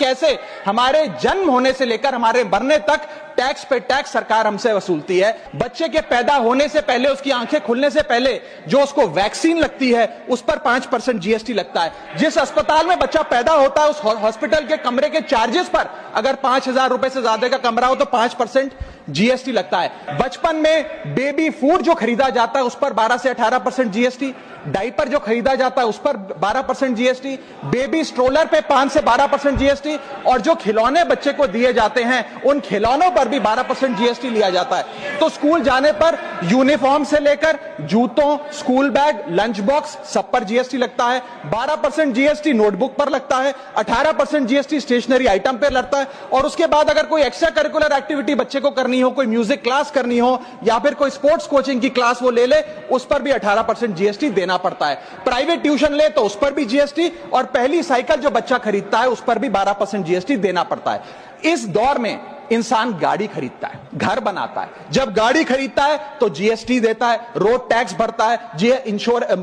कैसे हमारे जन्म होने से लेकर हमारे मरने तक टैक्स पे टैक्स सरकार हमसे वसूलती है। बच्चे के पैदा होने से पहले, उसकी आंखें खुलने से पहले जो उसको वैक्सीन लगती है उस पर 5% जीएसटी लगता है। जिस अस्पताल में बच्चा पैदा होता है उस हॉस्पिटल के कमरे के चार्जेस पर अगर 5,000 रुपए से ज्यादा का कमरा हो तो 5% जीएसटी लगता है। बचपन में बेबी फूड जो खरीदा जाता है उस पर 12 से 18% जीएसटी, डाइपर जो खरीदा जाता है उस पर 12% जीएसटी, बेबी स्ट्रोलर पे 5 से 12% जीएसटी, और जो खिलौने बच्चे को दिए जाते हैं उन खिलौनों पर भी 12% जीएसटी लिया जाता है। तो स्कूल जाने पर यूनिफॉर्म से लेकर जूतों, स्कूल बैग, लंच बॉक्स सब पर जीएसटी लगता है। 12% जीएसटी नोटबुक पर लगता है, 18% जीएसटी स्टेशनरी आइटम पर लगता है। और उसके बाद अगर कोई एक्स्ट्रा करिकुलर एक्टिविटी बच्चे को करनी हो, कोई म्यूजिक क्लास करनी हो या फिर कोई स्पोर्ट्स कोचिंग की क्लास वो ले ले, उस पर भी 18% जीएसटी देना पड़ता है। प्राइवेट ट्यूशन ले तो उस पर भी जीएसटी, और पहली साइकिल जो बच्चा खरीदता है उस पर भी 12% जीएसटी देना पड़ता है। इस दौर में इंसान गाड़ी खरीदता है, घर बनाता है, जब गाड़ी खरीदता है तो जीएसटी देता है, रोड टैक्स भरता है,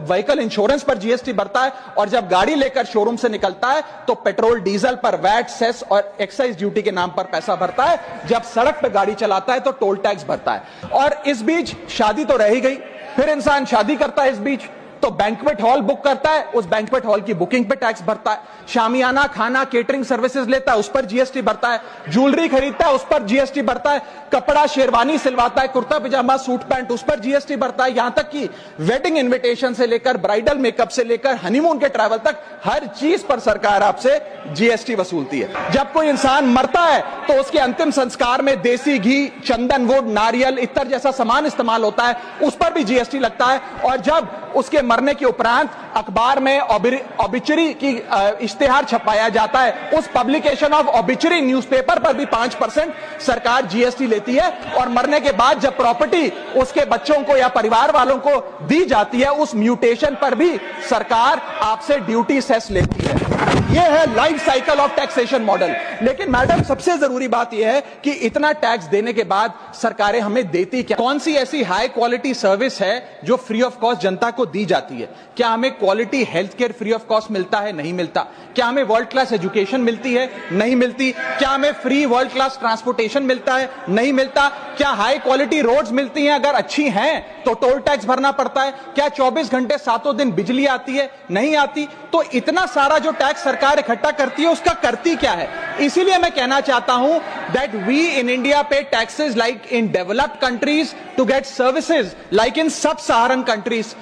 व्हीकल इंश्योरेंस पर जीएसटी भरता है, और जब गाड़ी लेकर शोरूम से निकलता है तो पेट्रोल डीजल पर वैट, सेस और एक्साइज ड्यूटी के नाम पर पैसा भरता है। जब सड़क पर गाड़ी चलाता है तो टोल टैक्स भरता है। और इस बीच शादी तो रह ही गई, फिर इंसान शादी करता है, इस बीच तो बैंक्वेट हॉल बुक करता है, उस बैंक्वेट हॉल की बुकिंग पे टैक्स भरता है। शामियाना, खाना, केटरिंग सर्विसेज लेता है, उस पर जीएसटी भरता है। ज्वेलरी खरीदता है, उस पर जीएसटी भरता है। कपड़ा, शेरवानी सिलवाता है, कुर्ता पजामा, सूट पैंट, उस पर जीएसटी भरता है। यहां तक कि वेडिंग इनविटेशन से लेकर ब्राइडल मेकअप से लेकर हनीमून के ट्रैवल तक हर चीज पर सरकार आपसे जीएसटी वसूलती है। जब कोई इंसान मरता है तो उसके अंतिम संस्कार में देसी घी, चंदनवुड, नारियल, इत्तर जैसा सामान इस्तेमाल होता है, उस पर भी जीएसटी लगता है। और जब उसके मरने के उपरांत अखबार में ऑबिचरी की इश्तेहार छपाया जाता है, उस पब्लिकेशन ऑफ ऑबिचरी न्यूज़पेपर पर भी 5% सरकार जीएसटी लेती है। और मरने के बाद जब प्रॉपर्टी उसके बच्चों को या परिवार वालों को दी जाती है, उस म्यूटेशन पर भी सरकार आपसे ड्यूटी सेस लेती है। यह है life cycle of taxation model. लेकिन मैडम, सबसे जरूरी बात यह है कि इतना टैक्स देने के बाद सरकारें हमें देती क्या? कौन सी ऐसी हाई क्वालिटी सर्विस है जो फ्री ऑफ कॉस्ट जनता को दी जाती है? क्या हमें quality health care free of cost मिलता है? नहीं मिलता। क्या हमें वर्ल्ड क्लास एजुकेशन मिलती है? नहीं मिलती। क्या हमें फ्री वर्ल्ड क्लास ट्रांसपोर्टेशन मिलता है? नहीं मिलता। क्या हाई क्वालिटी रोड्स मिलती हैं? अगर अच्छी हैं तो टोल टैक्स भरना पड़ता है। क्या 24 घंटे 7 दिन बिजली आती है? नहीं आती। तो इतना सारा जो टैक्स सरकार इकट्ठा करती है उसका करती क्या है? इसीलिए मैं कहना चाहता हूं that we in India pay taxes like in developed countries to get services like in sub Saharan countries.